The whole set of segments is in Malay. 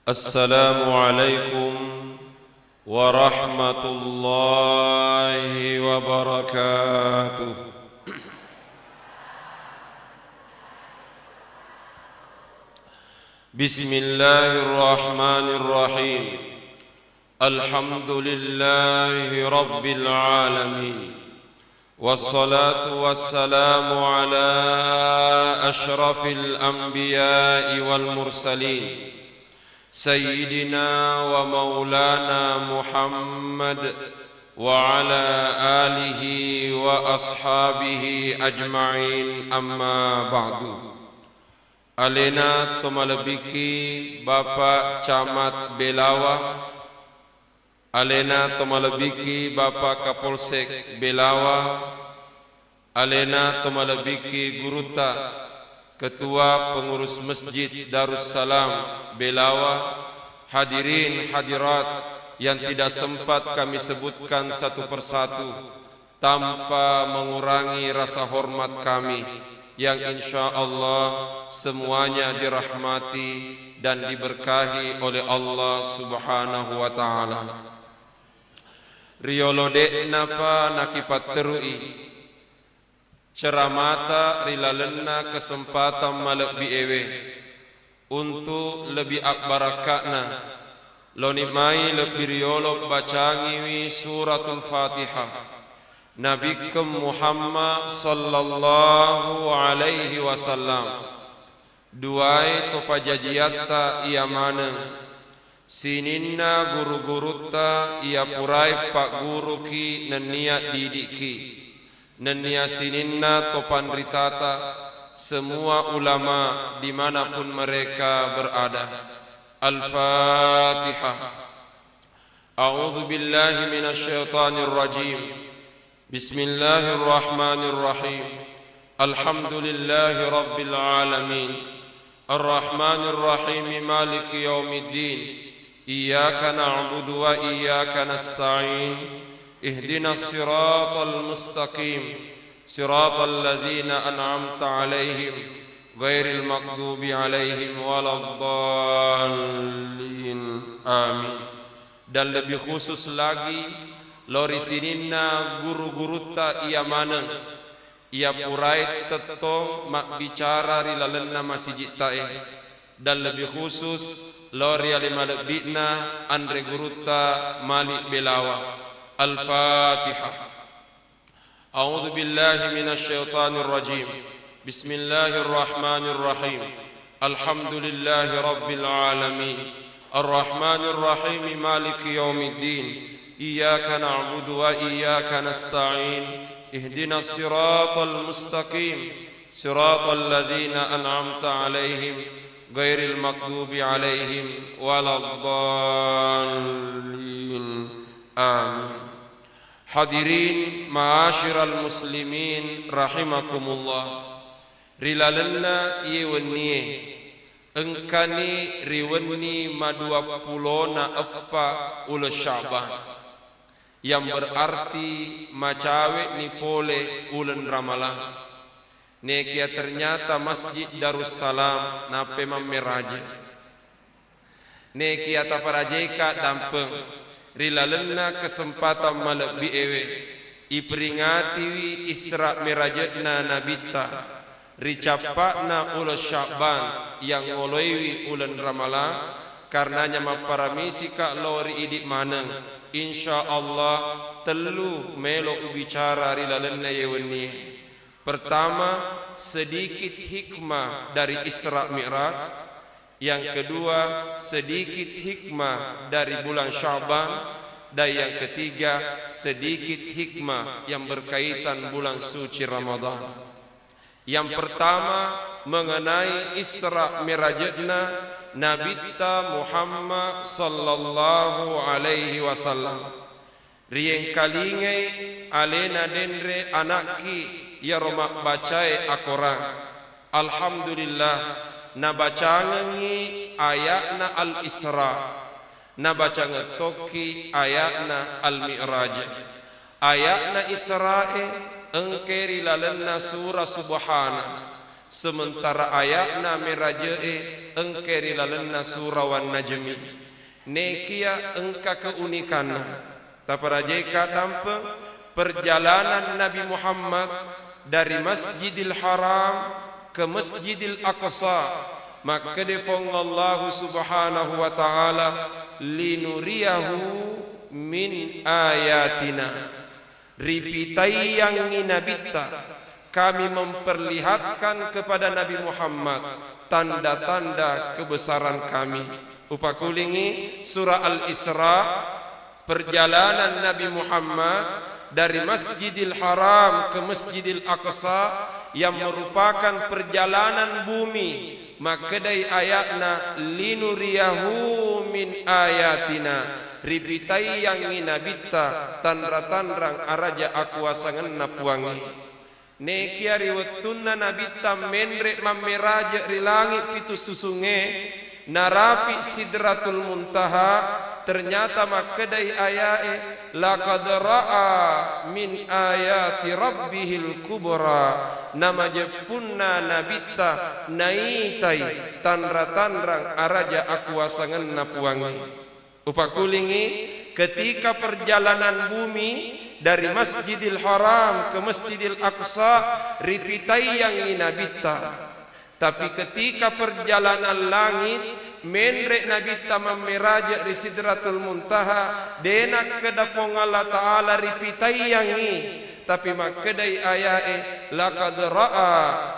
Assalamualaikum warahmatullahi wabarakatuh. Bismillahirrahmanirrahim. Alhamdulillahi rabbil alamin. Wassalatu wassalamu ala ashrafil anbiya'i wal mursalin Sayyidina wa maulana Muhammad wa ala alihi wa ashabihi ajma'in, amma ba'du. Alena tomalabiki Bapak Camat Belawa, alena tomalabiki Bapak Kapolsek Belawa, alena tomalabiki Guruta Ketua Pengurus Masjid Darussalam Belawa, hadirin hadirat yang tidak sempat kami sebutkan satu persatu tanpa mengurangi rasa hormat kami, yang insya Allah semuanya dirahmati dan diberkahi oleh Allah Subhanahu wa Ta'ala. Riolode napa nakipat terui ceramata rilalena kesempatan malak biewe untuk lebih akbarakakna lonimai lebih riolo bacangiwi suratul Fatihah Nabi Muhammad sallallahu alaihi wasallam. Duai topa jajiata ia mana sininna guru-guruta ia purai pak guru ki nenia didiki nenia sininna topan ritata semua ulama dimanapun mereka berada. Al-Fatihah. A'udzu billahi minasyaitonir rajim. Bismillahirrahmanirrahim. Alhamdulillahi rabbil alamin. Ar-Rahmanir Rahim, Maliki yaumiddin. Iyyaka na'budu wa iyyaka nasta'in. اهدنا الصراط المستقيم صراط الذين أنعمت عليهم غير المغضوب عليهم ولا الضالين آمين. Dan lebih khusus lagi lori sininna guru-guruta ia mana ia purai tetong mak bicara rilalenna masjid tae, dan lebih khusus lori alimalebitna andre guruta Malik Belawa. Al-Fatihah. A'udzu billahi minasyaitonir rajim. Bismillahirrahmanirrahim. Alhamdulillahi rabbil alamin. Ar-Rahmanir Rahim, Maliki yaumiddin. Iyyaka na'budu wa iyyaka nasta'in. Ihdinas siratal mustaqim. Siratal ladzina an'amta 'alaihim ghairil maghdubi 'alaihim waladdallin. Amin. Hadirin ma'asyiral muslimin rahimakumullah. Rilalenna iwennie engkani riwenni madua pulona eppa ula Sya'ban, yang berarti macawe ni pole ulen Ramalan. Nekia ternyata Masjid Darussalam nape mameraje. Nekia taparajeka dampeng rilalenna kesempatan malak biewe iperingati Isra Mirajatna nabita ricapakna ulas Sya'ban yang ngoloiwi ulan Ramalan, karenanya maparamisi kak lori idik maneng insyaallah telu melo bicara rilalenna yewenni. Pertama, sedikit hikmah dari Isra Mi'raj. Yang kedua, sedikit hikmah dari bulan Sya'ban. Dan yang ketiga, sedikit hikmah yang berkaitan bulan suci Ramadan. Yang pertama, mengenai Isra Mirajatna Nabi Muhammad sallallahu alaihi wasallam. Rieng kalingai alena denre anaki ya romak bacai akoran. Alhamdulillah. Nabacangi ayatna al-Isra, nabacangi toki ayatna al-Mi'raj. Ayatna Isra'e engkeri lalenna surah Subhana sementara ayatna merajae engkeri lalenna surah wan najmi nekia engka keunikanna taparajeka dampe perjalanan Nabi Muhammad dari Masjidil Haram ke Masjidil Aqsa maka defong Allah subhanahu wa ta'ala linuriyahu min ayatina ripitai yang nabita kami memperlihatkan kepada Nabi Muhammad tanda-tanda kebesaran kami. Upakulingi surah Al-Isra, perjalanan Nabi Muhammad dari Masjidil Haram ke Masjidil Aqsa yang merupakan perjalanan bumi. Maka dari ayatna linuriyahu min ayatina ribitai yang inabita tandra-tandrang araja akuasangan napuangi. Nekia riwattunna nabita menrek mameraja rilangi pitu susunge narapi sidratul muntaha ternyata makedai ayae laqad ra'a min ayati rabbihil kubra nama jepunna nabita naitai tandra-tandrang araja akuasangan napuangi. Upakulingi ketika perjalanan bumi dari Masjidil Haram ke Masjidil Aqsa ripitai yang inabita. Tapi ketika perjalanan langit menrek nabita memeraja di Sidratul Muntaha denak kedapong Allah Ta'ala ripitai yang ini. Tapi makedai ayae laqad ra'a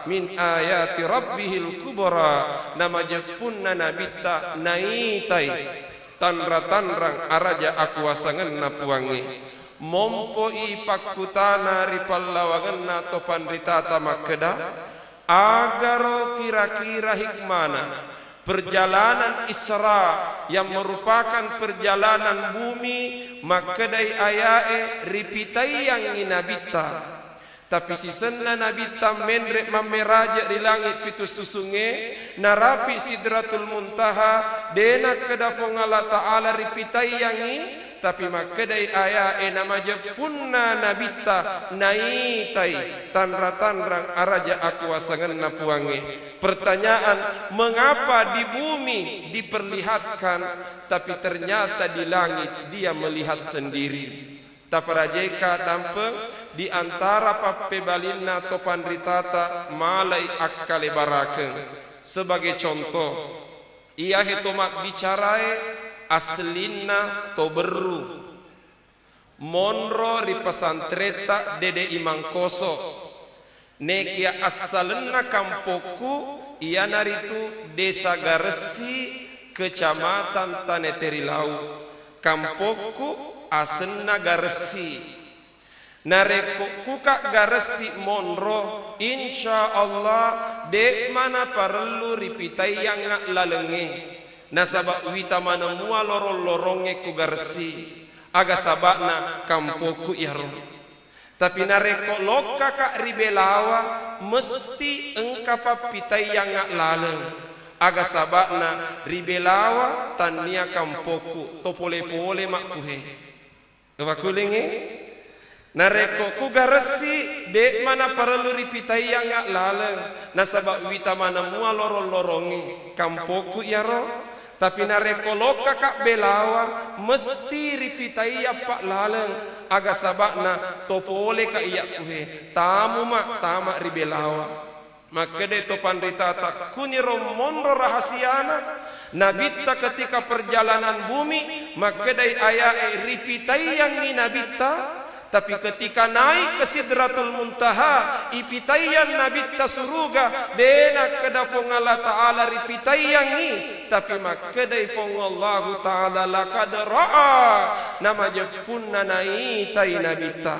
min ayati rabbihil kubra nama jepunna nabita naitai tandra-tandrang araja akuasangan napuangi. Mompo ipakutana ripallawanganna topan ritata makeda agaro kira-kira hikmana perjalanan Isra yang merupakan perjalanan bumi makedai ayae ripitai yang inabita tapi sisenna nabita menrek mameraja di langit pitu susunge narapi sidratul muntaha denak kedafong Allah Ta'ala ripitai yang tapi makedai ayae nama jepunna nabita naitai tandra-tandrang araja akuasangan napuange. Pertanyaan, mengapa di bumi diperlihatkan tapi ternyata di langit dia melihat sendiri? Taparajeka dampe di antara papebalinna topan ritata malai akkale barakeng. Sebagai contoh, ia hitomak bicarae aslinna to beru monro ri pesantreta dede imangkoso nekia asalna kampoku ia naritu desa Garesi kecamatan Taneterilau kampoku asenna Garesi nareko kuka Garesi monro insya Allah dek mana perlu ripitai yang lalenge nasabak wita mana mua lorong-loronge ku Garesi aga sabakna kampoku iaro tapi nareko loka kak ribelawa mesti engkapa pitai yang ngak laleng aga sabakna ribelawa tania kampoku topole-pole makkuhe nawakulingi nareko ku Garesi dek mana perlu ripitai yang ngak laleng nasabak wita mana mua lorong-loronge kampoku iaro tapi nareko loka kak belawa mesti ripitai apa laleng aga sabakna topole ka iya kuhe tamu mak tamak ribelawa maka de topan ritata kuniro monro rahasiana nabita ketika perjalanan bumi maka de ayae ripitai yang ni nabita tapi ketika naik ke Sidratul Muntaha ipitayan nabita suruga dena kedapong Allah Ta'ala ripitayan ni tapi makedai fong Allah Ta'ala laqad ra'a nama jepunna naitai nabita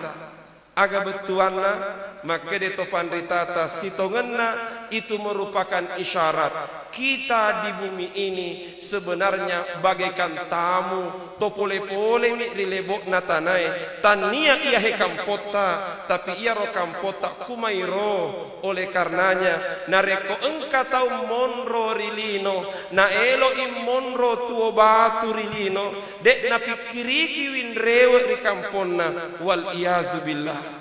aga betuanna makedai topan ritata sitongenna itu merupakan isyarat kita di bumi ini sebenarnya bagaikan tamu topole-pole mi rilebok natanai tania ia he kampota tapi ia ro kampota kumairo oleh karenanya nareko engka tau monro rilino na elo im monro tuo batu rilino dek na pikiriki winrewe ri kamponna wal iazubillah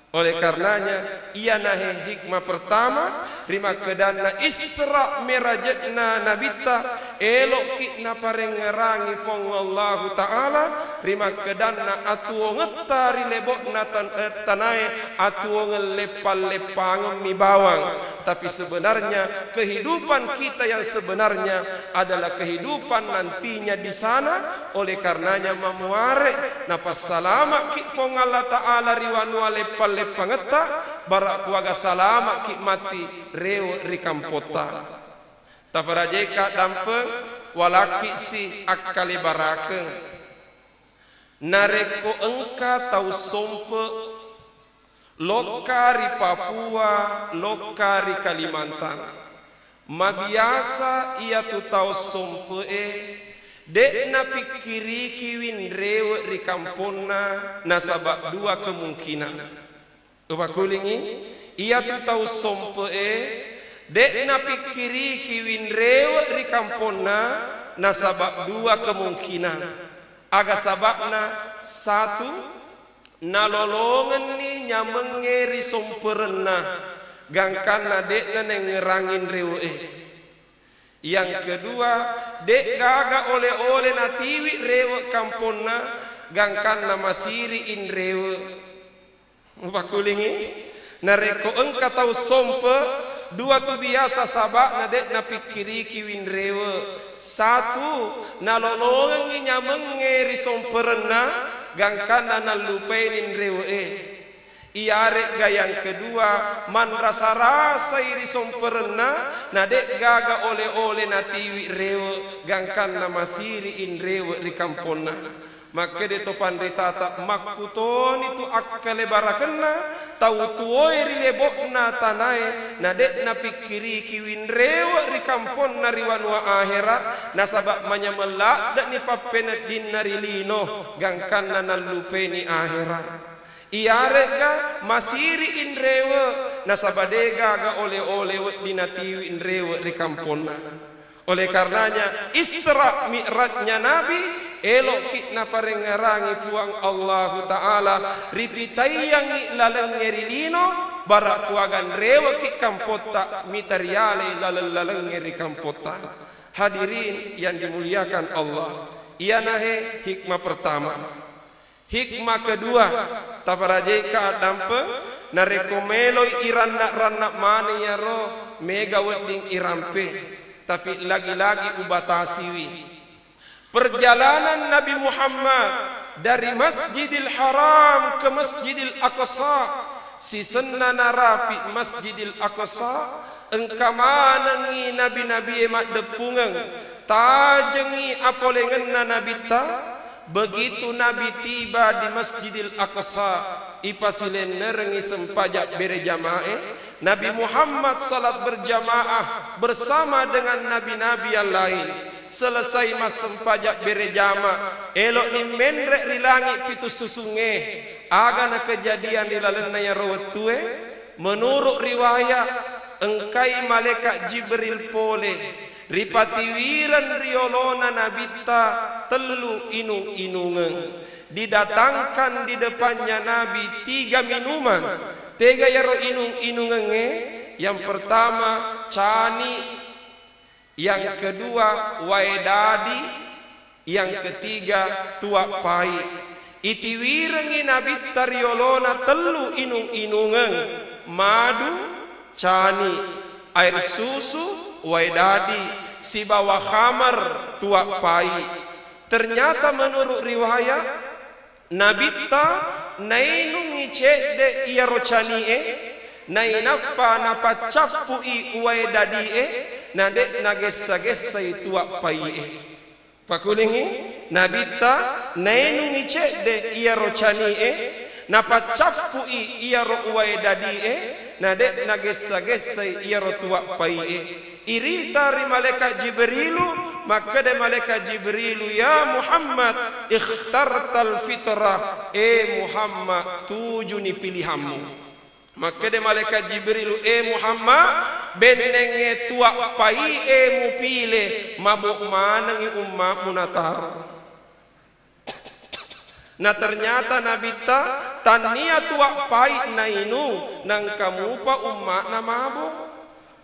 Oleh karenanya ia nahe hikmah pertama rima kedana Isra merajatna nabita elok kitna parengerangi fong Allah Ta'ala rima kedana atuo ngetari lebokna tanai atuo ngelepal-lepang mi bawang. Tapi sebenarnya kehidupan kita yang sebenarnya adalah kehidupan nantinya di sana. Oleh karenanya mamuare napas salama ki fong Allah Ta'ala riwanua lepal pangeta barak kuaga salama ki mati reu rikampota taparajeka dampe walaki si akali barake nareko engka tau sompe lokari Papua lokari Kalimantan mabiasa ia tu tau sompe dek na pikiri kiwin reu rikampona nasabak dua kemungkinan. Upakulingi ia tu tahu sompe dek na pikiri kiwin rewe rikampona nasabak dua kemungkinan. Aga sababna satu nalolongan ni nyamengeri somperena gangkan na dek na ngerangin rewe. Yang kedua dek gaga oleh-oleh natiwi rewe kampona gangkan na masiri in rewe. Upakulingi nareko engka tau sompe dua tu biasa sabak na dek na pikiri kiwin rewe satu nalolongan nyamengeri somperena gangkana nalupainin rewe iare gayang kedua man rasa-rasa iri somperena na dek gaga oleh-oleh natiwi rewe gangkana masiri in rewe di kampona. Maka de to pandai tata makuton itu akale barakena tau tuoi lebokna tanai na dek na pikiri kiwin rewa ri kampon na riwanua akhirat na sabab manyamelak dak ni papenet din narilino gangkan na nalupeni akhirat iare ga masiri in rewa na sabadega ga oleh-oleh dinatiwi in rewa ri kampon. Oleh karenanya Isra Mi'rajnya Nabi elok kitna parengerangi puang Allah Ta'ala ripitayangi lalengeri lino barak kuagan rewa ki kampota mitariale lalengeri kampota. Hadirin yang dimuliakan Allah, ia nahe hikmah pertama. Hikmah kedua taparajeka dampe narekomeloi iranak-ranak mani ya ro mega wedding irampe. Tapi lagi-lagi ubatasiwi perjalanan Nabi Muhammad dari Masjidil Haram ke Masjidil Aqsa si senna narapi Masjidil Aqsa engkamana ni nabi-nabi emak depungeng tajengi apolengenna nabi ta begitu Nabi tiba di Masjidil Aqsa ipasilen nerengi sempajak berjamaah Nabi Muhammad salat berjamaah bersama dengan nabi-nabi yang lain. Selesai mas sempajak berjamaah elok ni mendrek di langit pitu susunge agana kejadian di lalena yang rawat tue menurut riwayat engkai malaikat Jibril pole ripatiwiran riolona nabita telu inung-inungan didatangkan di depannya Nabi 3 minuman 3 yaro inung-inungan yang pertama cani, yang kedua waedadi, yang ketiga tuak pai. Itiwirengi Nabi tariolona telu inung-inungan madu, cani, air susu, waedadi, si bawa khamar, tuak pai. Ternyata menurut riwayat Nabi ta nainungi cede iya rocani nainapa napa capu i waedadi nade nagesa-gesa tuak pai pakulingi Nabi ta nainungi cede iya rocani napa capu i iya ro waedadi nade nagesa-gesa iya ro tuak pai irita ri malaikat Jibrilu. Maka de malaikat Jibrilu ya Muhammad ikhtartal fitrah Muhammad tuju ni pilihanmu. Maka de malaikat Jibrilu Muhammad benenge tuak pai mu pile mabuk manangi umma munatar. Nah ternyata Nabi ta tania tua pai nainu nang kamu pa umma na mabo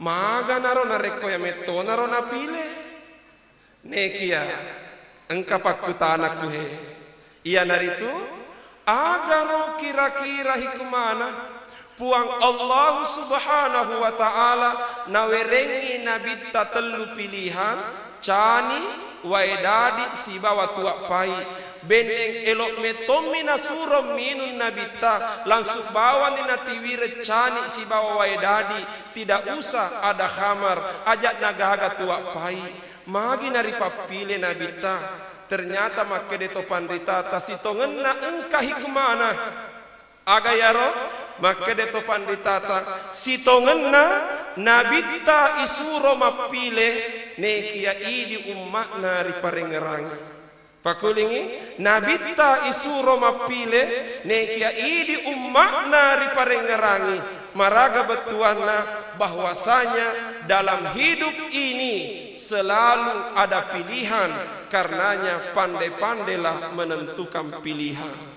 maga naro na reko ya meto naro na pile nekia engka pakutana kuhe iya naritu agaro kira-kira hikumana puang Allah subhanahu wa ta'ala nawerengi nabi tatelu pilihan cani waedadi si bawa tua pai beneng elok metomina surom minun nabita langsung bawa ni natiwire cani si bawa waedadi tidak usah ada khamar ajak nagaga tua pai magi nari papile nabita ternyata make de topan ditata si tongenna engka hikmana agayaro make de topan ditata si tongenna nabita isuro mapile nekia idi umma nari parengerangi pakulingi nabita isuro mapile nekia idi umma nari parengerangi maraga betuana bahwasanya dalam hidup ini selalu ada pilihan karenanya pandai-pandailah menentukan pilihan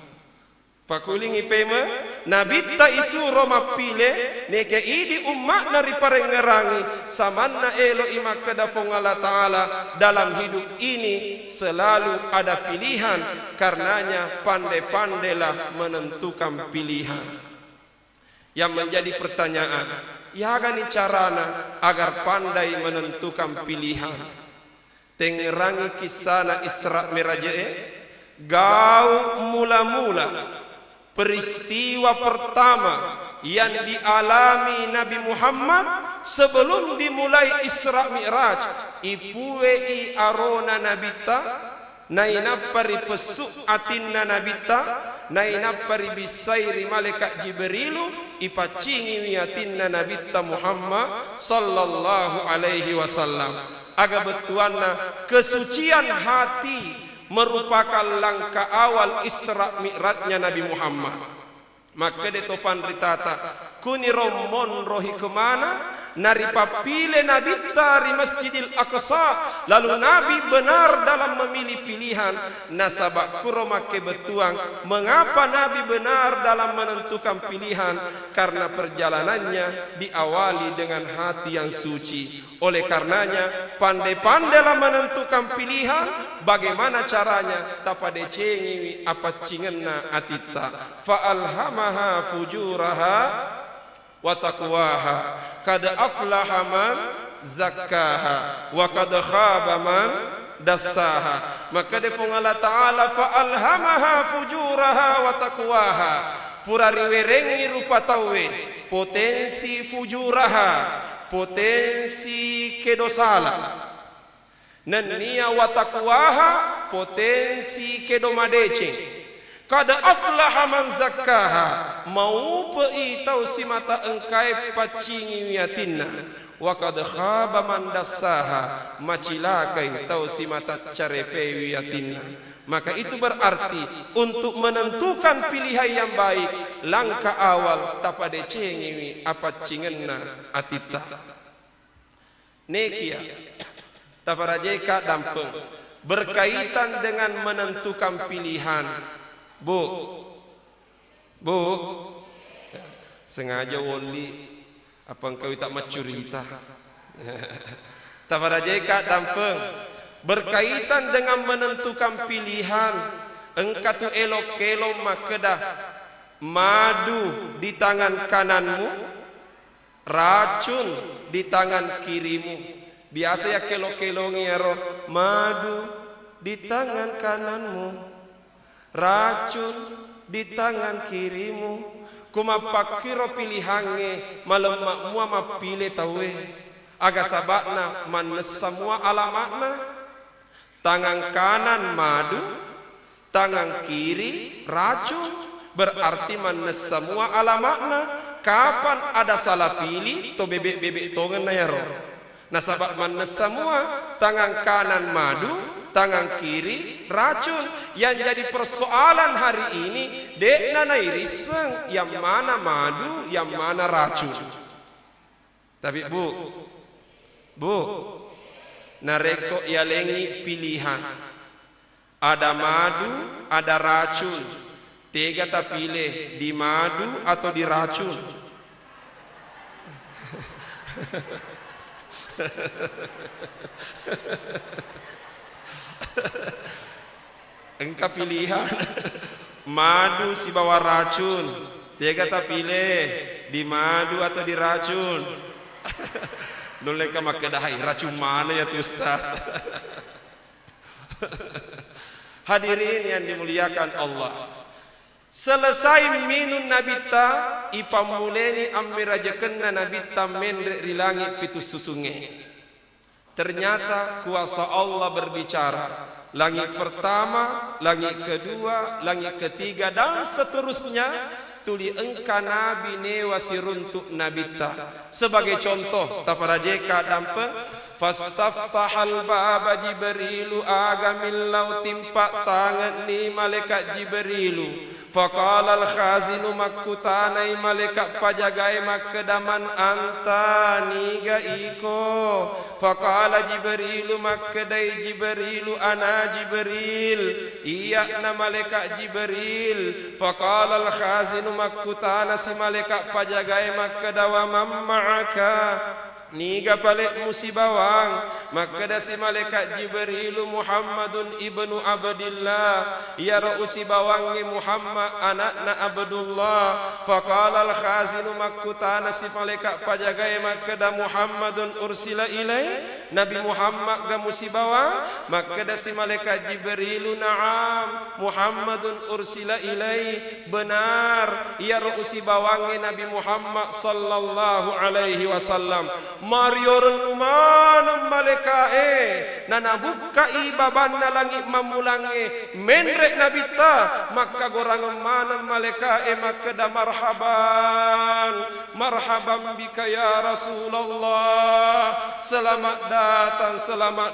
pakulingi pema nabita isuro mapile neke idi umma nari parengerangi samanna elo ima kedafong Allah Ta'ala dalam hidup ini selalu ada pilihan karenanya pandai-pandailah menentukan pilihan. Yang menjadi pertanyaan ya gani carana agar pandai menentukan pilihan tengerangi kisana Isra Miraje gau mula-mula peristiwa pertama yang dialami Nabi Muhammad sebelum dimulai Isra Mi'raj ipuei arona nabita naina pari pesuk atinna nabita naina pari bisairi malaikat Jibrilu ipacingi wiatinna nabita Muhammad sallallahu alaihi wasallam aga betuanna kesucian hati merupakan langkah awal Isra Mi'rajnya Nabi Muhammad. Maka de topan ritata kuni romon rohi kemana nari papile Nabi dari Masjidil Aqsa lalu Nabi benar dalam memilih pilihan nasabak kuromake betuang mengapa Nabi benar dalam menentukan pilihan karena perjalanannya diawali dengan hati yang suci oleh karenanya pandai-pandailah menentukan pilihan bagaimana caranya tapade cengi apa cingenna atita fa alhamaha fujuraha wa taqwaha kad aflaha man zakkaha wa kad khaba man dassaha maka de Allah Ta'ala fa alhamaha fujuraha wa taqwaha purari werengi rupa tawe potensi fujuraha potensi kedosala nania wa taqwaha potensi kedomadece kada aflaha man zakkaha mau pe tau si mata engkai pacingi wiatinna wa kad khaba man dassaha macilakai tau si mata carepe wiatinna maka itu berarti untuk menentukan pilihan yang baik langkah awal tapade cengi apa cingenna atita nekia taparajeka dampeng berkaitan dengan menentukan pilihan Bu sengaja woli apa engkau tak macurita taparajeka dampeng berkaitan dengan menentukan pilihan engkau tu elok-elok makedah madu di tangan kananmu racun di tangan kirimu biasa ya kelok-kelongi ero madu di tangan kananmu racun di tangan kirimu kumapakiro pilihange malam makmua mapile tawe aga sabakna manes semua alamakna tangan kanan madu tangan kiri racun berarti manes semua alamakna kapan ada salah pilih to bebek-bebek tongen na yaro nasabak manes semua tangan kanan madu tangan kiri racun yang jadi persoalan hari ini dek nanai riseng yang mana madu yang mana racun tapi bu nareko ialengi pilihan ada madu ada racun Tega tak pilih di madu atau di racun. Engkau pilihan madu si bawa racun. Tega tak pilih di madu atau di racun. Noleh ka makedahai racun mana ya tu Ustaz? Hadirin yang dimuliakan Allah, selesai minum nabita ipamuleni ammirajakenna nabita menre rilangi pitu susunge. Ternyata kuasa Allah berbicara. Langit pertama, langit kedua, langit ketiga dan seterusnya. Tuli engka nabi newa siruntuk nabita. Sebagai contoh, taparajeka dampe fastaftahal baba Jibrilu agamil lau timpak tangan ni malaikat Jibrilu. Faqala al-khazinu makkutanai malaikat pajagai makkedaman anta niga iko. Faqala Jibrilu makkedai Jibrilu ana Jibril. Iya na malaikat Jibril. Faqala al-khazinu makkutana si malaikat pajagai makkedawa mamma'aka. Niga palik musibawang maka si malaikat Jibrilu Muhammadun ibnu Abdillah ya ra'usi bawangi Muhammad anakna Abdullah. Faqala al-khazinu makkutana si malaikat pajagai makada Muhammadun ursila ilai. Nabi Muhammad ga musibawang maka si malaikat Jibrilu na'am Muhammadun ursila ilai. Benar ya ra'usi bawangi Nabi Muhammad sallallahu alaihi wasallam. Mariorun umanam malekae nana buka ibaban na langit mamulange menrek nabita maka gorang manam malekae maka da marhaban bika ya Rasulullah. Selamat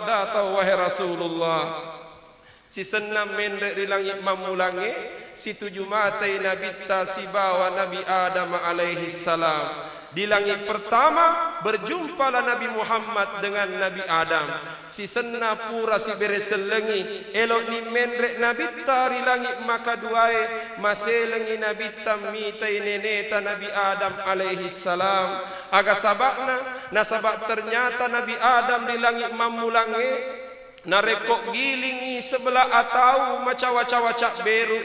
datang wahai Rasulullah. Si senam menrek di langit mamulange si tujuh matai nabita si bawa Nabi Adam alaihi salam. Di langit pertama berjumpalah Nabi Muhammad dengan Nabi Adam. Si senna pura si bereselengi elok ni menrek Nabi tari langit maka duai maselengi Nabi tamitai neneta Nabi Adam alaihi salam. Aga sabakna nasabak ternyata Nabi Adam di langit mamulange narekok gilingi sebelah atau macawa-cawa-cak beru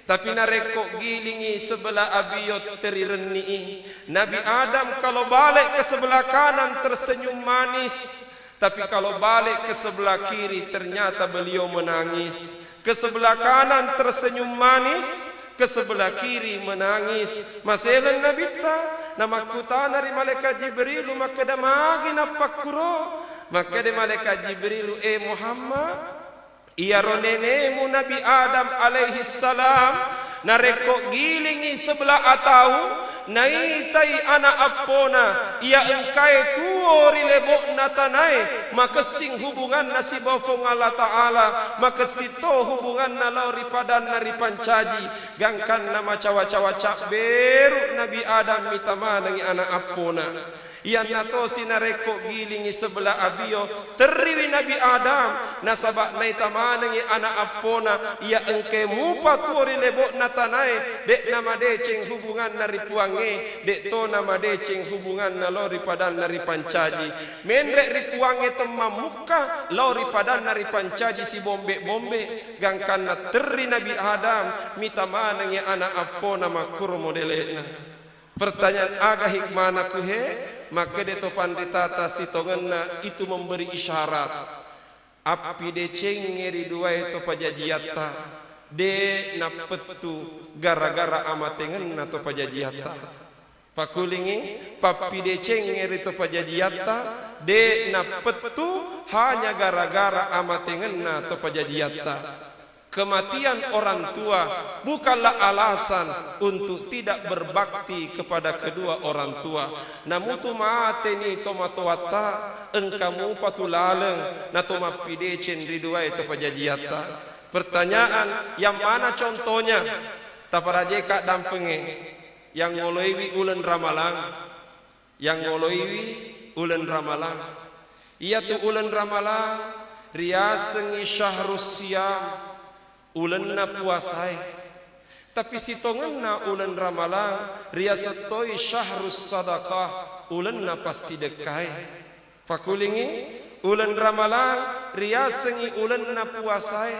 tapi narekok gilingi sebelah abiyot terireni. Nabi Adam kalau balik ke sebelah kanan tersenyum manis, tapi kalau balik ke sebelah kiri ternyata beliau menangis. Ke sebelah kanan tersenyum manis, ke sebelah kiri menangis. Maselan Nabi ta nama kutana dari malaikat Jibril maka damagi napakuro. Maka de malaikat Jibril Muhammad iya ronenemu Nabi Adam alaihi salam narekok gilingi sebelah atau naitai anak apona ia engkai tuori lebok natanai maka sing hubungan nasi bofong Allah Ta'ala maka sito hubungan nalori padan nari pancaji gangkan nama cawa-cawa cak beru Nabi Adam mitamanangi anak apona. Yang nato sinarekok gilingi sebelah abio teriwi Nabi Adam nasabak naita manangi anak apona ia engke mupa tuori lebok natanai dek nama deceng hubungan nari puange dek to nama deceng hubungan nalori padan nari pancaji menrek ripuange temam muka lori padan nari pancaji si bombe gangkan na teri Nabi Adam mita manangi anak apona makur modelena. Pertanyaan agak hikmana kuhe maka de topan ditata si tongenna itu memberi isyarat api de cengeri dua itu pajajiata de napetu gara-gara amatengenna to pajajiata pakulingi papi de cengeri to pajajiata de napetu hanya gara-gara amatengenna to pajajiata. Kematian orang tua bukanlah alasan untuk tidak berbakti kepada kedua orang tua. Namun tu mate ni tomatoata engkamu patulaleng na toma pidecen ridua itu pajajiata. Pertanyaan yang mana contohnya? Taparajeka dampenge yang ngoloiwi ulen ramalang, yang ngoloiwi ulen ramalang. Ia tu ulen ramalang riasengi syahrus siam ulenna puasai tapi sitongenna ulen ramalang ria setoi syahrus sadaqah ulenna pas sidekai fakulingi ulen ramalang ria sengi ulenna puasai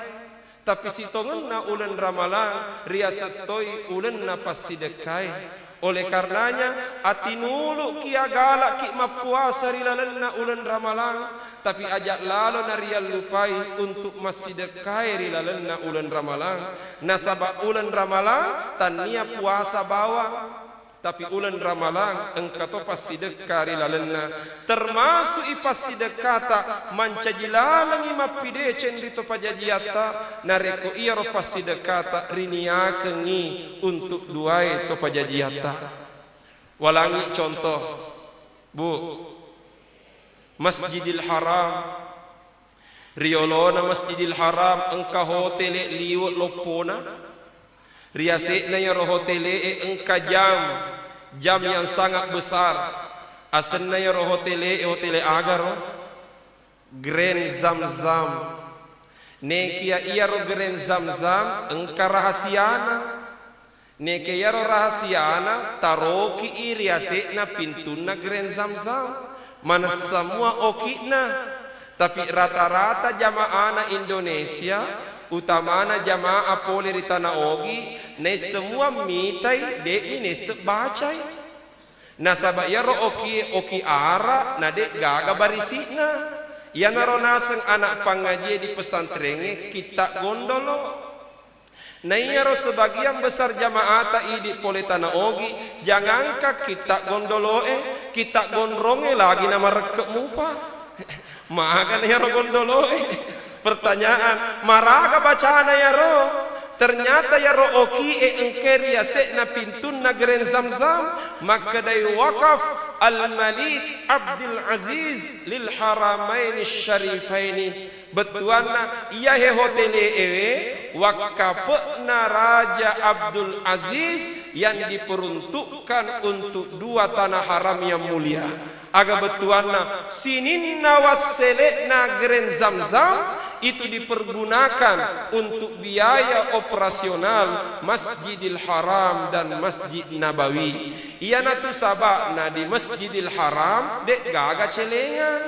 tapi sitongenna ulen ramalang ria setoi ulenna pas sidekai. Oleh karenanya ati nulu kia galak ki mapuasa rilalenna ulen ramalang tapi ajak lalu narial lupai untuk masih dekai rilalenna ulen ramalang nasabak ulen ramalang tania puasa bawang tapi ulen ramalang engkau pasti dekat rilalenna termasuk ipasi dekata mancajilalang imapide cendito pajajiata nareko iya ro pasti dekata rinia kengi untuk duai to pajajiata walangi contoh Bu Masjidil Haram riolona Masjidil Haram engkau hotel liwat lopona riasekna ya rohotele engka jam yang sangat besar asenna ya rohotele hotele agar Grand Zamzam nekia iya ro Grand Zamzam engka rahasiana nekia ro rahasiana taroki riasekna pintuna Grand Zamzam mana semua okina tapi rata-rata jamaah Indonesia utamana jamaah pole di tanah ogi ne semua mitai de ini sebacai nasaba ya ro oki ara na de gaga barisina ya naro naseng anak pangaji di pesantrennya kita gondolo na iya ro sebagian besar jamaah ta di pole tanah ogi jangankan kita gondolo kita gondronge lagi nama rekep mupa makan ya ro gondolo pertanyaan maraga bacana ya ro ternyata ya ro oki engkeri ya sekna pintun na Grand Zamzam maka dai wakaf al-Malik Abdul Aziz lil Haramain Syarifaini betuana iya he hotele ewe wakafna Raja Abdul Aziz yang diperuntukkan untuk dua tanah haram yang mulia aga betuana sininna wasselena Grand Zamzam itu dipergunakan untuk biaya operasional Masjidil Haram dan Masjid Nabawi. Ia natu sabakna di Masjidil Haram dek gaga celengan.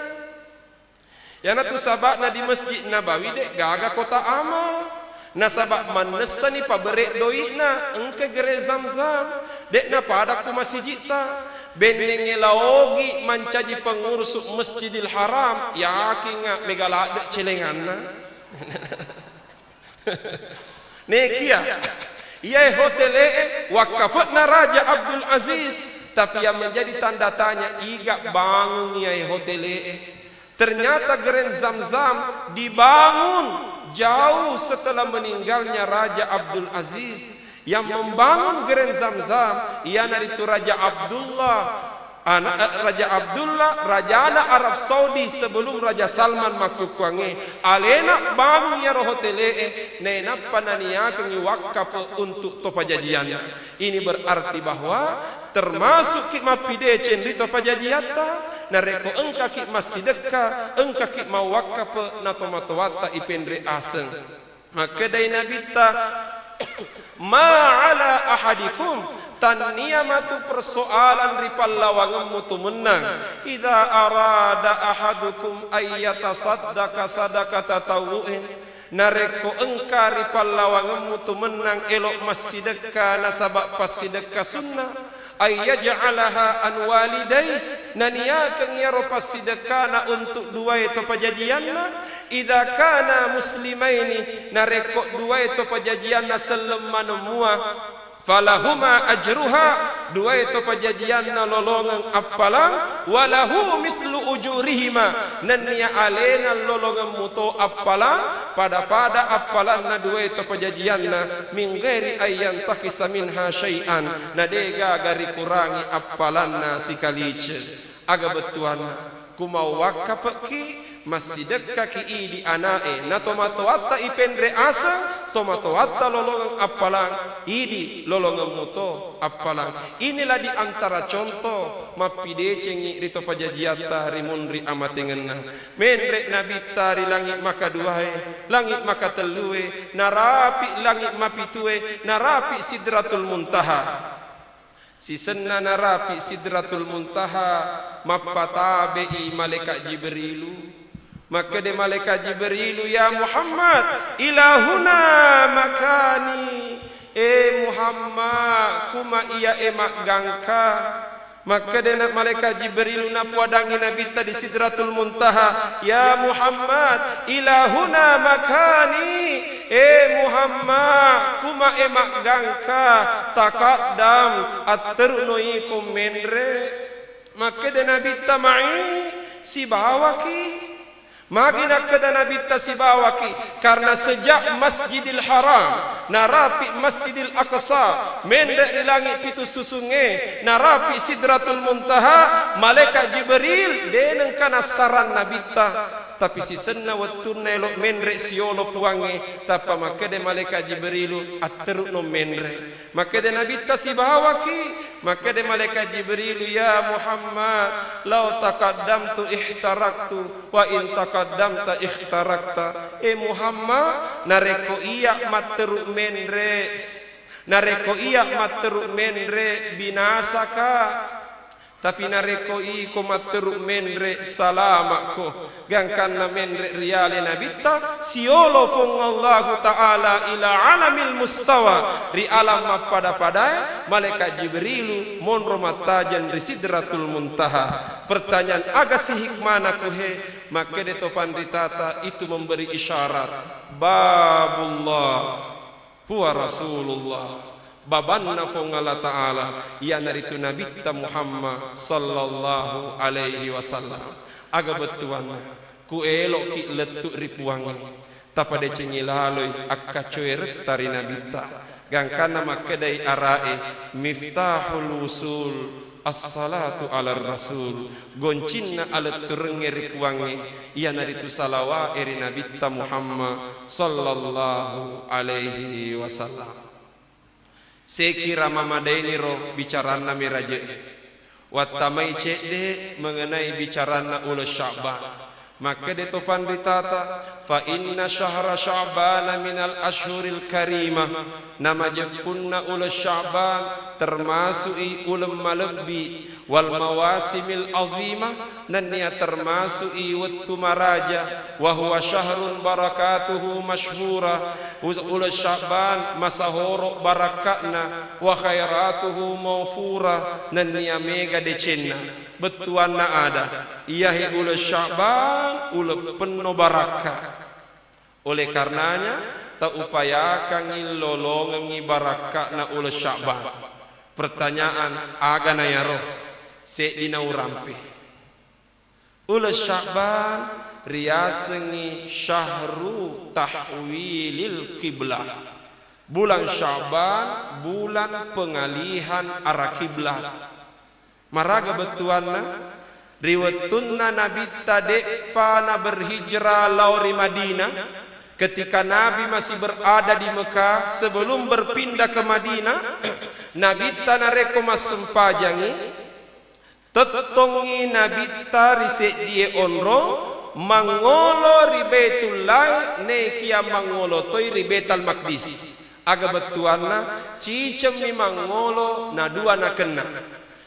Ia natu sabakna di Masjid Nabawi dek gaga kota amal. Nasabak manesani paberek doina engke Grand Zamzam dek na pada ku masjidta. Benenge laogi mancaji pengurus Masjidil Haram yakin ngak megalak celenganna nekia iya hotele wakafna Raja Abdul Aziz tapi yang menjadi tanda tanya iga bangun iya hotele ternyata Grand Zamzam dibangun jauh setelah meninggalnya Raja Abdul Aziz. Yang membangun Grand Zamzam ia naritu Raja Abdullah Rajana Arab Saudi sebelum Raja Salman makukwange alena bangun ya rohotele nena panania kengi wakaf untuk topajajiannya. Ini berarti bahwa termasuk khidmat pide cendi topajajiata nareko engka khidmat sideka engka khidmat wakaf na tomatowata ipendre aseng maka dai nabita ma'ala ahadikum taniyamatu persoalan ripallawang mutu menang idza arada ahadukum ayyata saddaqa sadaqata tawu'in nareko engka ripallawang mutu menang elok masjidka nasabak pasidka sunnah ayyaj'alaha an walidai naniyakan ya pasidkana untuk dua itu pajadianna idza kana muslimaini nareko dua itu pajajianna selman mua falahuma ajruha dua itu pajajianna lolongan appalang walahu mithlu ujurihima nannya alena lolongan muto appalang pada appalanna dua itu pajajianna min ghairi ayyan takisa minha syai'an nadega gari kurangi appalanna sikalice aga betuana kumau wakafki masjid kaki di anae na tomatoata ipendre asa tomatoata lolongang apalang idi lolongang muto apalang. Inilah di antara contoh mapide cengi rito pajajiata rimunri amatengenna menrek nabi tari langit maka duae langit maka telue narapi langit mapitue narapi sidratul muntaha. Sisenna narapi sidratul muntaha mapatabe malaikat Jibrilu. Maka de malaikat Jibrilu, ya Muhammad ilahuna makani, Muhammad kuma iya emak gangka. Maka de malaikat Jibrilu napuadangi nabi di sidratul muntaha, ya Muhammad ilahuna makani, Muhammad kuma emak gangka takadam aternoikum menre. Maka de nabi tamai si bawaki magina kada nabi tasibawaki karena sejak Masjidil Haram narapi Masjidil Aqsa mendek di langit pitu susunge narapi Sidratul Muntaha malaikat Jibril deneng kana saran nabi tapi si senna wattuna elok menrek siolo puange tapa maka de malaikat Jibril atterno menrek maka de nabi tasibawaki maka de malaikat Jibril, ya Muhammad lau taqaddamtu ihtaraktu wa in taqaddamta ihtarakta. Muhammad nareko iya matteruk menre nareko iya matteruk menre binasaka tapi nareko iko matteruk menre salamakko gangkanna menre riale nabita siolo fong Allah Ta'ala ila alamil mustawa ri alam pada malaikat Jibrilu monro matajan ri sidratul muntaha. Pertanyaan agak si hikmana kuhe maka de topan ditata itu memberi isyarat babullah huwa rasulullah babanna fong Allah Ta'ala ya naritu nabi ta Muhammad sallallahu alaihi wasallam aga betuan ku elok ki letuk ripuangi tapada cengilaloi akka coeret tari nabi ta gangkana makedai arae miftahul usul as-salatu ala rasul goncinna ala turenge ripuangi ya naritu salawa eri nabi ta Muhammad sallallahu alaihi wasallam. Sekira mamadaini ro bicarana miraje wattamai cede mengenai bicarana ulas Sya'ban maka de topan ditata fa inna syahra sya'bana minal ashhuril karimah nama jepunna ulas Sya'ban termasuk ulam malebbi wal mawasimil azimah dan nia termasuk wattu maraja wa huwa syahrun barakatuhu masyhura ulas Sya'ban masahoro barakatna wa khairatuhu mawfura dan nia mega decenna betuanna ada iahi ulas Sya'ban ulah penuh barakah. Oleh karenanya tak upayakan ngilolong ngibarakatna ulas Sya'ban. Pertanyaan agana ya roh se'dina urampe ulas Sya'ban riasengi syahru tahwilil qiblah. Bulan Sya'ban bulan pengalihan arah kiblat. Maraga betuanna riwatunna nabi tade pana berhijrah lauri Madinah ketika nabi masih berada di Mekah sebelum berpindah ke Madinah. Nabi tanareko mas sempajangi tetongi nabi tarise die onro mangolo ribetullah nekia mangolo toy ribetal maqdis aga betuanna cicem ni mangolo na dua na kena.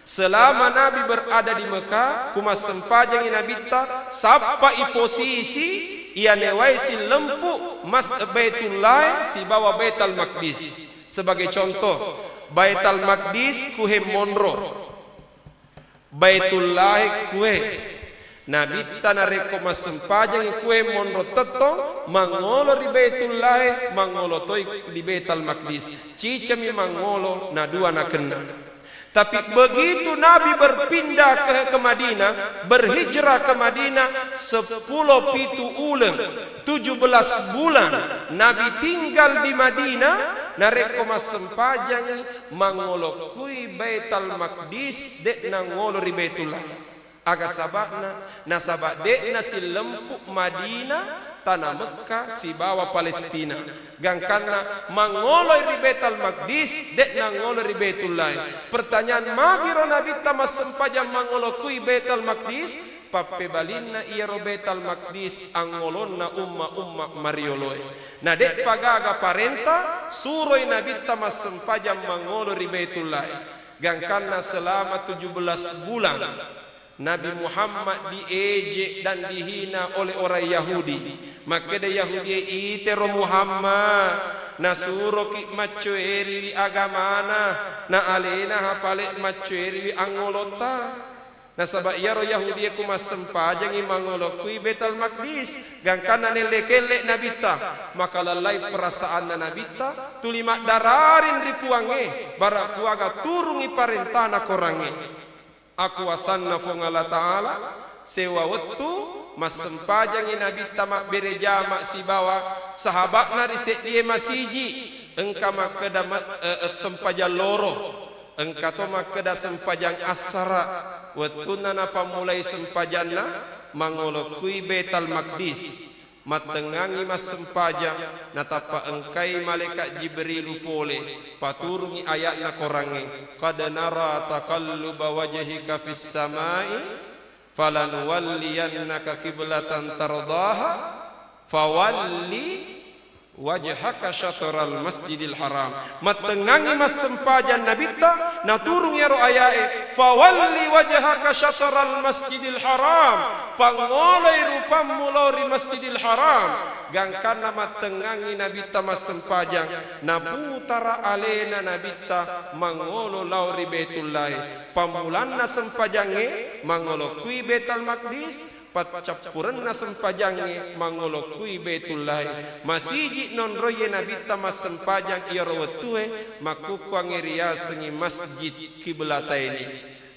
Selama Nabi berada di Mekah kumas sempajangi Nabi ta sapa i posisi ia newai si lempu mas Baitullah si bawa Baitul Maqdis. Sebagai contoh Baitul Maqdis kuhe monro Baitullah kuhe Nabi tanareko mas sempajangi kuhe monro teto mangolo di Baitullah mangolo toy di Baitul Maqdis cicemi mangolo na dua na kena. Tapi begitu Nabi berpindah ke Madinah, berhijrah ke Madinah 17 bulan Nabi tinggal di Madinah nareko mas sempajangi mangolo kui Baitul Maqdis dek nangolo ri Baitullah. aga sabakna nasabak de nasi lempuk Madinah tanah Mekah si bawa Palestina gangkana mangoloi di Baitul Maqdis dek nangoloi di Baitullah. Pertanyaan magiro Nabi tamas sempajam mangolokui Baitul Maqdis pape balinna iya ro Baitul Maqdis angolonna umma marioloi. Nah dek pagaga parenta suroi Nabi tamas sempajam mangoloi di Baitullah gangkana selama 17 bulan Nabi Muhammad diejek dan dihina oleh orang Yahudi. Maka de Yahudi itero Muhammad nasuro ki macueri agamana na alena hapale macueri angolota. Nasaba yaro Yahudi ku masempajang imangolokui Baitul Maqdis gangkana nelekele nabita maka lalai perasaan nabita tulima dararin ripuange barakuaga turungi parentana korange. Aku wasanna fungala ta'ala sewa waktu mas sempajang nabi tamak berejama si bawa sahabat nari sedia masiji engka makeda sempajang loro engka to makeda sempajang asara waktu nana pamulai sempajana mangolokui Baitul Maqdis matengangi mas sempajang natapa engkai malaikat Jibril pole paturungi ayatna korange qad nara taqalluba wajhika fis samai falanuwalliyannaka qiblatan tardaha fawalli wajhaka syatral masjidil haram. Matengangi mas sempajan nabita naturung yaro ayae fawalli wajhaka syatral masjidil haram pangolai rupamu lori masjidil haram gangkana matengangi nabita mas sempajang nabutara alena nabita mangolo lauri Baitullah pamulanna sempajange mangolo kui Baitul Maqdis patcapurenna sempajange mangolo kui Baitullah masiji non roye nabita mas sempajang iya rawatue makukuang ria sengi masjid kiblataini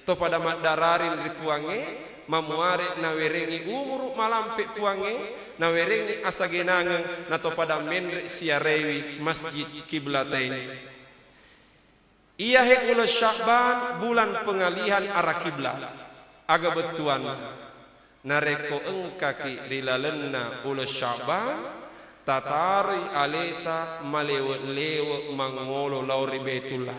to pada madararin ripuange mamuare nawerengi umur malampe puange nawerengi asagenange nato pada menre siarewi masjid kiblataini. Ia hekula Sya'ban bulan pengalihan arah kiblat aga betuan nareko engkaki rilalenna ula Sya'ban tatari aleta malewe mangolo lauri Baitullah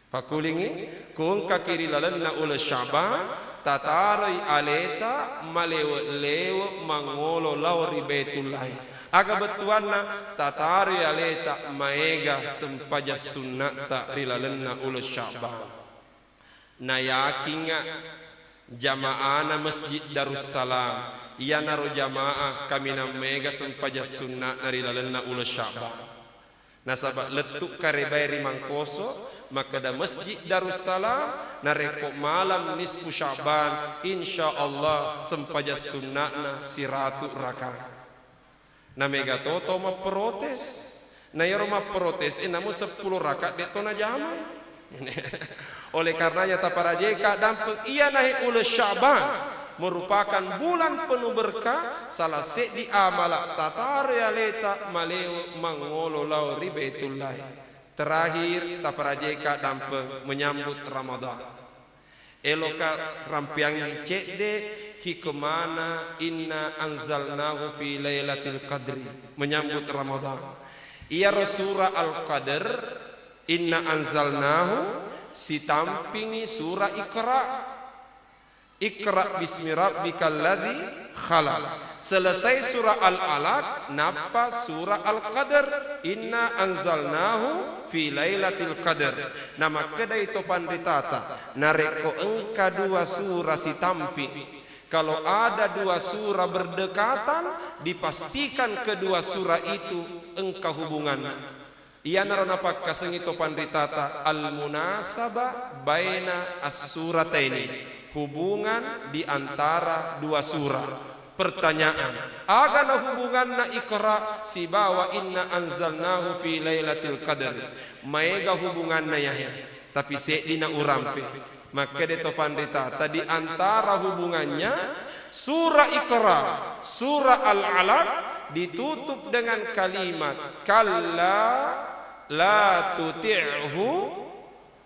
pakulingi ku engkaki rilalenna ula Sya'ban tatari aleta malewe mangolo lauri Baitullah aga betuanna tatari aleta maega sempaja sunnata rilalenna ula Sya'ban na yakinga jamaana masjid Darussalam iya naro jamaah kami na mega sempaja sunnat rilalenna ula Sya'ban nasaba letuk karebay rimangkoso maka da masjid Darussalam nareko malam nisfu Sya'ban insyaallah sempaja sunnatna 100 rakaat. Na mega toto maprotes na yaro maprotes namu 10 rakaat deto na jama oleh karenanya taparajeka dampeng iya nahi ula Sya'ban merupakan bulan penuh berkah salah di amala tatare aleta maleu mangolo lauri Baitullah. Terakhir taparajeka dampeng menyambut Ramadan eloka rampiang cekde hikmana inna anzalnahu fi lailatul qadri menyambut Ramadan. Ia surah Al-Qadar inna anzalnahu sitampingi surah Iqra. Iqra bismi rabbikal ladzi khalaq. Selesai surah Al-Alaq napa surah Al-Qadar inna anzalnahu fi lailatul qadar. Nama kedai to panditata nareko engka dua surah sitampi. Kalau ada dua surah berdekatan dipastikan kedua surah itu engka hubungan. Ia narona pakka sengito panditata al-munasabah baina as-surataini hubungan di antara dua surah. Pertanyaan, aga na hubungan na Iqra si bawa inna anzalnahu fi lailatul qadar. Maega hubungan na yahya, tapi sedina urampe. Maka deto pandita tadi antara hubungannya surah Iqra, surah Al-Alaq ditutup dengan kalimat kalla la tuti'hu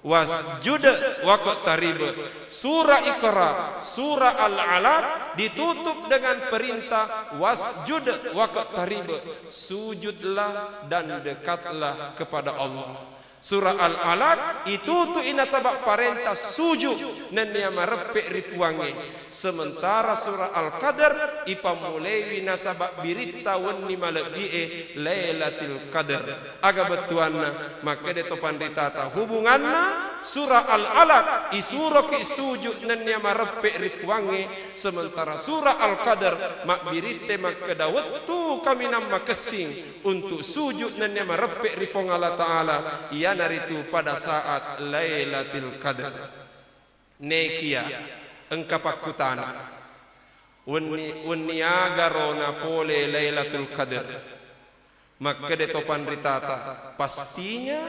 wasjud waqtarib. Surah Iqra, surah Al-Alaq ditutup dengan perintah wasjud waqtarib, sujudlah dan dekatlah kepada Allah. Surah Al-Alaq itu tu ina sabab perintah sujud dan dia merepek rituange. Sementara surah Al-Qadar ipa mulai wina sabab birita wani malabie Lailatul Qadar. Aga betuanna maka de topan ditata hubunganna surah Al-Alaq isura ke sujud dan dia merepek rituange, sementara surah Al-Qadar mak birite mak kedawatu kami nama kesing untuk sujud dan dia merepek ripong Allah Ta'ala. Naritu pada saat Lailatul Qadar nekia engkapakutana uniagarona pole Lailatul Qadar maka de topan ritata pastinya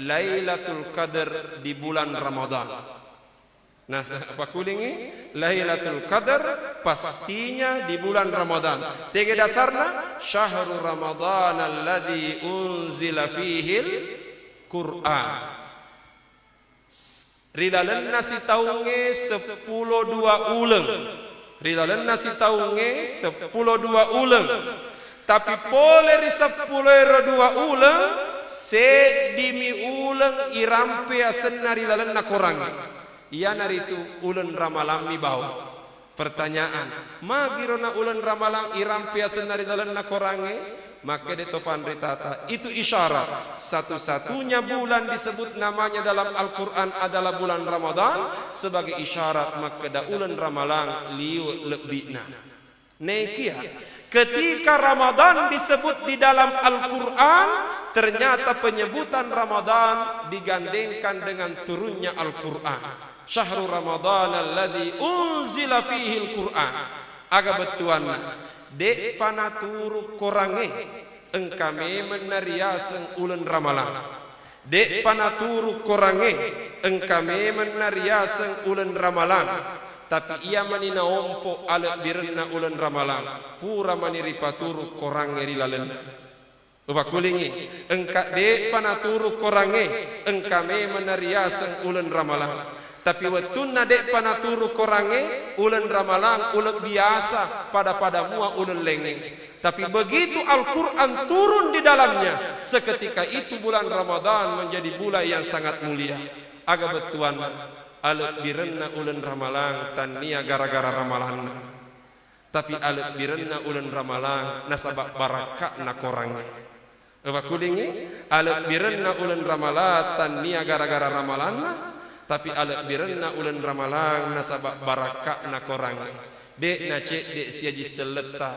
Lailatul Qadar di bulan Ramadan. Nah, apa kulingi Lailatul Qadar pastinya di bulan Ramadan. Tiga dasarna syahrul Ramadan alladzi unzila fihil Quran. Ridalan nasi taunge 10 2 uleng. Ridalan nasi taunge 10 2 uleng. Tapi pole ri 10 2 uleng se dimi uleng irampe asenna ridalan na korang. Iya naritu ulun ramalang ni bau. Pertanyaan, magirona ulun ramalang irampe asenna ridalan na korange? Maka detopan ritata itu isyarat satu-satunya bulan disebut namanya dalam Al-Quran adalah bulan Ramadan sebagai isyarat maka da ulan ramalang liu lebihna nekia. Ketika Ramadan disebut di dalam Al-Quran, ternyata penyebutan Ramadan digandengkan dengan turunnya Al-Quran. Syahrul Ramadan alladzi unzila fihi Al-Quran. Aga betuanna dek panaturu korange engkame menariaseng ulen ramalang. Dek panaturu korange engkame menariaseng ulen ramalang. Tapi ia manina ompo alek birna ulen ramalang. Pura maniri paturu korange rilalen. Upa kulingi engka dek panaturu korange engkame menariaseng ulen ramalang. Tapi watunna dek panaturu korange ulen ramalang ulen biasa pada mua ulen lengeng. Tapi begitu Al-Quran turun di dalamnya, seketika itu bulan Ramadan menjadi bulan yang sangat mulia. Aga betuan alek birenna ulen ramalang tania gara-gara ramalan. Tapi alek birenna ulen ramalang nasabak barakah na korange. Apa kulingi alek birenna ulen ramalan tania gara-gara ramalan. Tapi alek birenna ulen ramalang nasabak barakah na korang. Dek na cek dek siaji seleta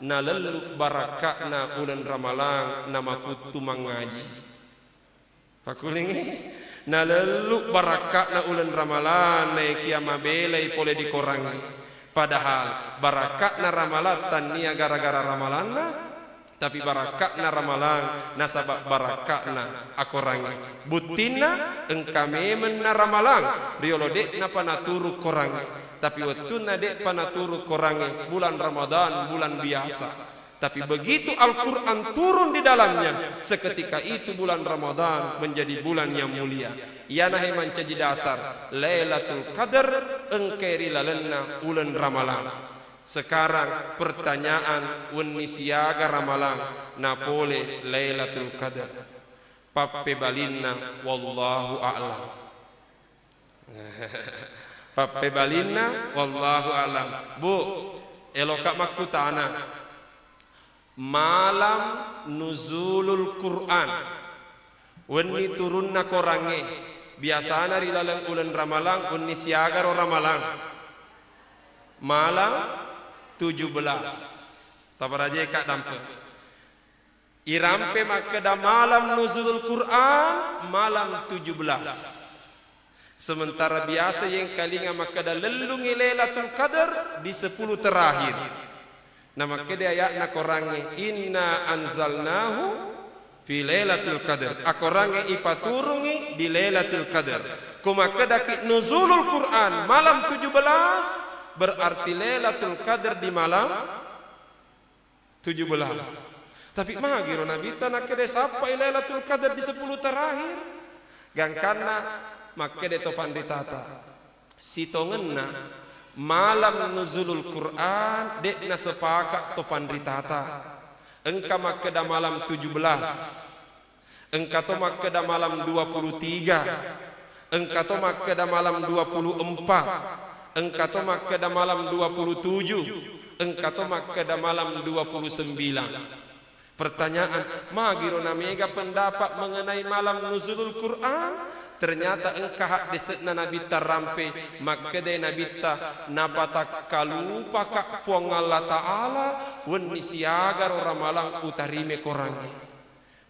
na lelu barakah na ulen ramalang nama kutu mengaji. Pakulingi na lelu barakah na ulen ramalang na kiamah belai pole di korang. Padahal barakah na ramalan tania gara-gara ramalan na. Tapi barakakna ramalang nasabak barakakna akorangi butina engkame menna ramalang riolo dek na panaturu korangi. Tapi wattuna dek panaturu korangi bulan Ramadan bulan biasa. Tapi begitu Al-Quran turun di dalamnya, seketika itu bulan Ramadan menjadi bulan yang mulia. Ia nahi mencaji dasar Lailatul Qadar engkeri lalenna ulan ramalang. Sekarang pertanyaan wenni siaga ramalang napole Lailatul Qadar. Pappe balinna wallahu a'lam. Pappe balinna wallahu a'lam. Bu, elokak makutana. Malam nuzulul Quran. Wenni turunna korange. Biasana di dalam ulan ramalang wenni siaga ro ramalang. Malam 17 tabaraje kak dampe irampe makada malam nuzulul Quran malam 17. Sementara biasa yang kalinga makada lelungi Lailatul Qadar di 10 terakhir. Nah makada ayatna korange inna anzalnahu fi Lailatul Qadar. Akorange ipaturungi di Lailatul Qadar. Kumakada ki nuzulul Quran malam 17 berarti Lailatul Qadar di malam 17. Tapi magiro nabi tanah kede sampai Lailatul Qadar di 10 terakhir. Gangkana maka de topan ditata sitongenna malam nuzulul Quran dek na sepakat topan ditata engka makeda malam 17 engka to makeda malam 23 engka to makeda malam 24 engka to makeda malam 27 engka to makeda malam 29. Pertanyaan, magiro na mega pendapat mengenai malam nuzulul Quran? Ternyata engkau hak desekna Nabi tarampe makade Nabi ta napatak kalupa kak puang Allah Ta'ala wen siagar orang malang utarime korangi.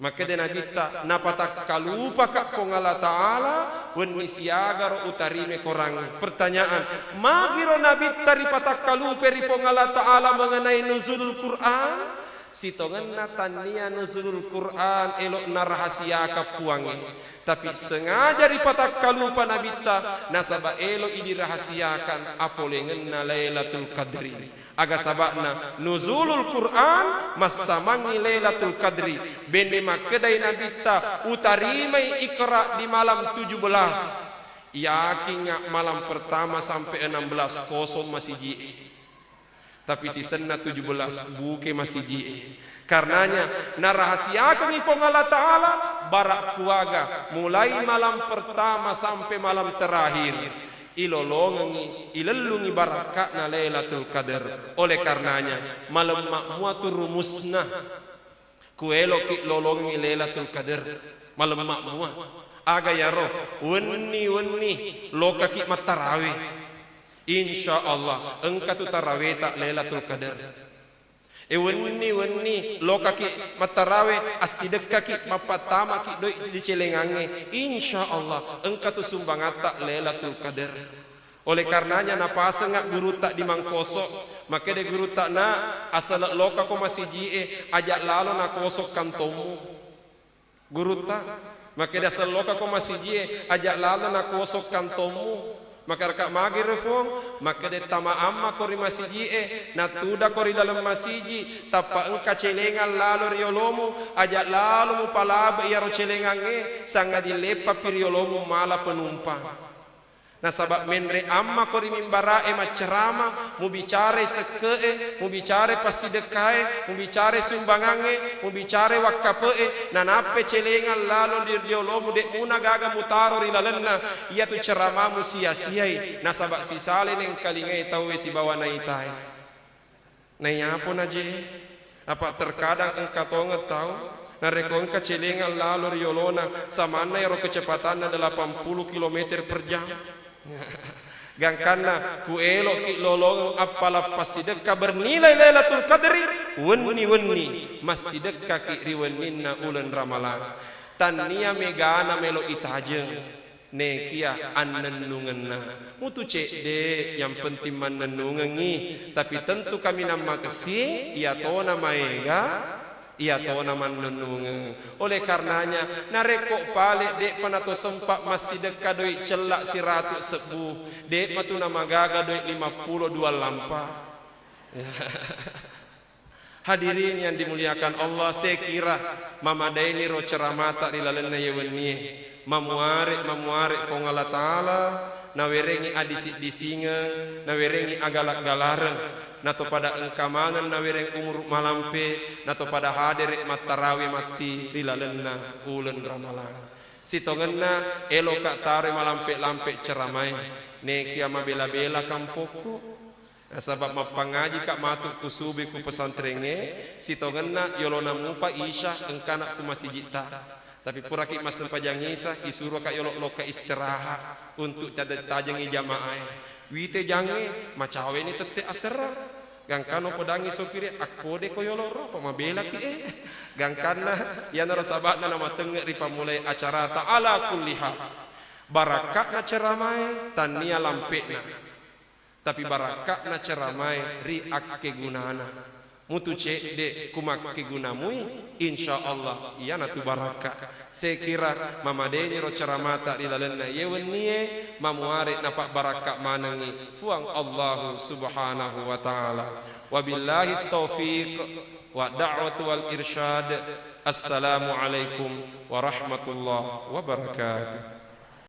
Makade Nabi ta napatak kalupa kak puang Allah Ta'ala wen siagar utarime korangi. Pertanyaan, magiro Nabi taripatak kalupa ri puang Allah Ta'ala mengenai nuzulul Quran? Sitongenna tania nuzulul Quran elok na rahasia kapuange tapi sengaja dipatak kalupa nabita nasaba elok dirahasiakan apolengenna Lailatul Qadri aga sabakna nuzulul Quran masamangi Lailatul Qadri bende makedai nabita utarimai Iqra di malam 17 yakinnya malam pertama sampai 16 kosong masih ji. Tapi sisena 17 buke masih ji. Karenanya narahasiakan ifong Allah Ta'ala barak kuaga mulai malam pertama sampai malam terakhir ilolongi ilelungi barakat na Lailatul Qadar. Oleh karenanya malam makmuatu rumusna kuelo ki lolongi Lailatul Qadar malam makmuah aga ya roh wenni loka ki matarawih. Insya Allah engkau tu tarawih tak Lailatul Qadar. Wenni loka ki matarawih asidekka ki mapatama ki doi di celengange. Insya Allah engkau tu sumbangat tak Lailatul Qadar. Oleh karenanya napasa ngak guru tak di mangkoso maka de guru tak na asal loka ko masih jie ajak lalu na kosok kantomu guru tak maka de asal loka ko masih jie ajak lalu na kosok kantomu. Maka raka magi reform maka de tama amma kori masiji natuda kori dalam masiji tapa engka celengan lalu riolomu ajak lalu mu palaba iya ro celengange sanga dilepa piriolomu mala penumpang. Nah sabab menre amma kori mimbara macerama mu bicara sekee mu bicara pasidekae mu bicara sumbangange mu bicara wakape nanape celengan lalu diolomu dek muna gaga mutaro rilalenna ia tu ceramamu sia-siai. Nah sabab sisale neng kalingai tahu si bawa naitai naya apa naje apa terkadang engkau tonget tahu nareko engkau celengan lalu riolona samana ro kecepatanna 80 km per jam. Gangkana ku elok ki lolong apala pasidekka bernilai Lailatul Qadri wenni masidekka ki riwenninna ulen ramalan tania megana melo itajeng nekia annenungenna mutu cek de yang penting manenungengi tapi tentu kami nama kesi ia tona maega ia tahu nama nenung. Oleh karenanya nareko pale dek panato sempak masih dekat doi celak 100 sebuh dek matu nama gaga doi 52 lampa. Hadirin yang dimuliakan Allah, saya kira mama daini ro ceramata rilalena yewenni mamuare kong Allah Ta'ala nawerengi adisi disinga nawerengi agalak galareng nato pada engkamanan nawereng umur malampe nato pada hadir matarawi mati rilalena ulen ramalan sitongenna elo kak tare malampe lampe ceramai nekia mabela-bela kampoku sabab mapangaji kak matu kusubi ku pesantrenge sitongenna yolona mupa isya engkana ku masih jita tapi puraki masen pajang isa isuruh kak yolok loka istirahat untuk tajangi jamaah wite jange macawe ni tete asera gangkano podangi sopire akode ko yolo ro pamabela ki gangkana yana sahabatna nama tengge ri pamulai acara ta'ala kulliha barakatna ceramai tania lampena tapi barakatna ceramai ri akke gunana mutu cek de kumak ke gunamui insyaallah yana tu barakat saya kira mama deni ro ceramata di dalamnya yewennie mamuare napak barakat manangi fuang Allah subhanahu wa ta'ala wabillahi taufiq wa da'watu wal irsyad assalamu alaikum warahmatullahi wabarakatuh.